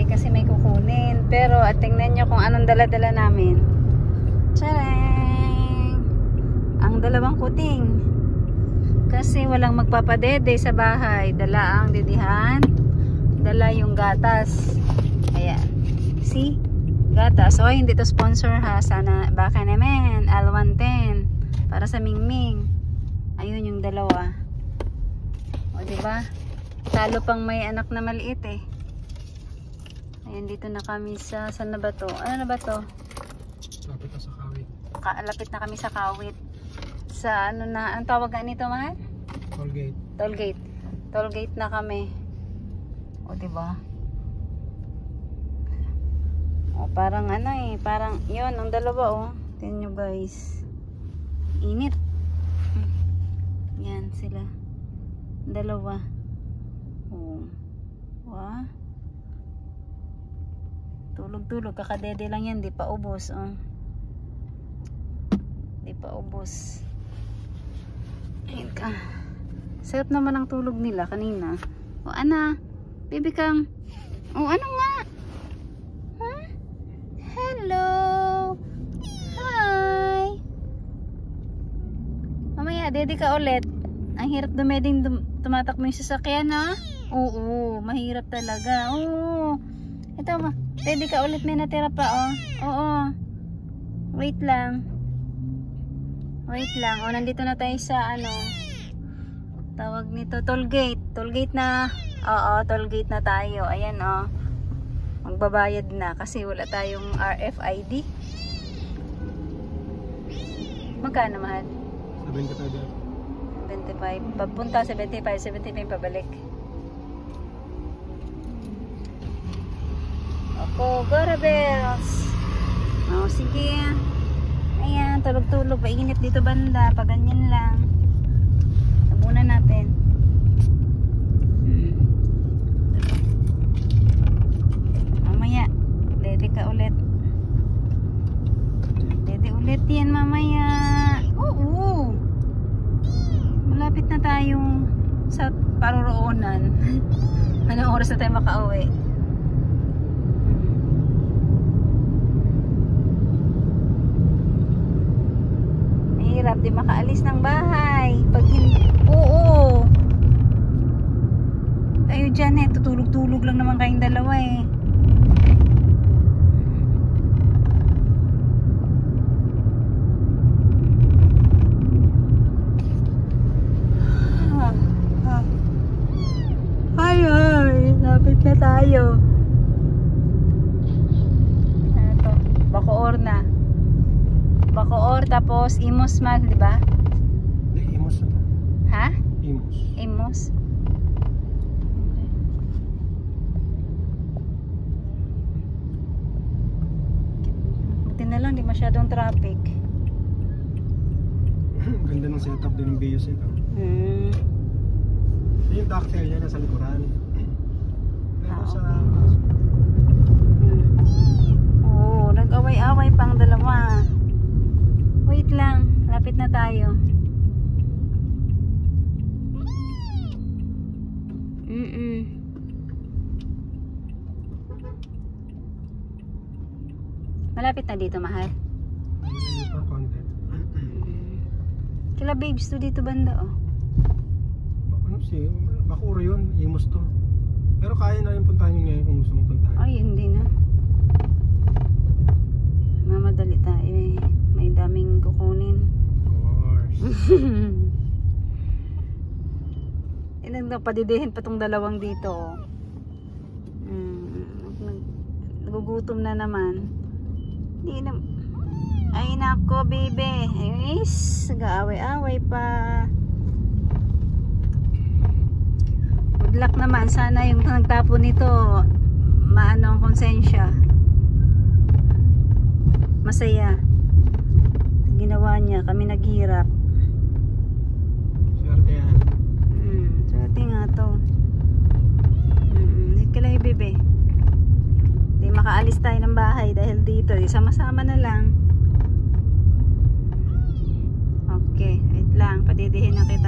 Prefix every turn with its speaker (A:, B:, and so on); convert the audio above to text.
A: padede kasi may kukunin. Pero at tingnan nyo kung anong dala-dala namin. Tcharing! Ang dalawang kuting. Kasi walang magpapadede sa bahay. Dala ang didihan. Dala yung gatas. Ayan. See? Gatas. O, hindi to sponsor ha. Sana, baka naman. Al-110. Para sa Mingming. Ayun yung dalawa. O, diba? Talo pang may anak na maliit eh. Ayan, dito na kami sa, saan na ba to? Ano na ba to?
B: Lapit na sa Kawit.
A: Lapit na kami sa Kawit. Sa ano na, ang tawag nga nito, mahal?
B: Tollgate.
A: Tollgate. Tollgate na kami. O, diba? O, parang ano eh, parang, yun, ang dalawa oh. Tingnan nyo guys. Init. Yan sila. Dalawa. Oh. Wow. Tulog-tulog. Kakadede lang yan. Di pa ubos. Oh. Di pa ubos. Ayun ka. Sarap naman ang tulog nila kanina. O ana. Baby kang. O ano nga? Huh? Hello. Hi. Mamaya, dede ka ulit. Ang hirap dumeding tumatakbo yung sasakyan ha? Oo, mahirap talaga. Oo. Ito, ready ka ulit, may natira pa oh. Oo. Wait lang. Wait lang. O, nandito na tayo sa ano. Tawag nito, tollgate. Tollgate na. Oo, tollgate na tayo. Ayan oh. Magbabayad na kasi wala tayong RFID. Magkano mahal?
B: 75.
A: 25. Papunta 75, 75 pabalik. Ako, Gorabels. Oh, sige. Ayan, tulog-tulog. Painit dito banda. Pag ganyan lang. Tabunan natin. Mamaya, dede ka ulit. Dede ulit yan mamaya. Oo. Malapit na tayong sa paroroonan. Anong oras na tayo makauwi? Mahirap di makaalis ng bahay. Pag hindi, oo. Tayo dyan eh. Tutulog-tulog lang naman kayong dalawa eh. Lapit na tayo. Ano to? Bacoor na. Bacoor tapos Imus man, di ba?
B: Hindi, Imus na to.
A: Ha?
B: Imus.
A: Imus. Buti na lang, di masyadong traffic.
B: Ganda ng setup din ng BUS ito. Yung cocktail niya nasa likuran. Pero sa...
A: Oo, nag-away-away pang dalawa. Wait lang, lapit na tayo. Malapit na dito, mahal. Kila babes to dito banda, oh.
B: Ano siya? Bacoor yun, Imus to. Pero kaya na rin puntahan yun ngayon kung gusto mong puntahan.
A: Ay, hindi na. Mamadali tayo eh. May daming kukunin.
B: Of course.
A: Ilan daw, padidihin pa tong dalawang dito. Nagugutom na naman. Hindi na. Ay nako, baby. Ayos, nag-aaway-aaway pa. Good luck naman. Sana yung nagtapon nito maano ang konsensya. Masaya. Ginawa niya, kami naghirap.
B: Swerte yan.
A: Swerte nga to. Kailangan bebe. Di makaalis tayo ng bahay dahil dito. Sama-sama na lang. Okay, wait lang. Padidihin na kita.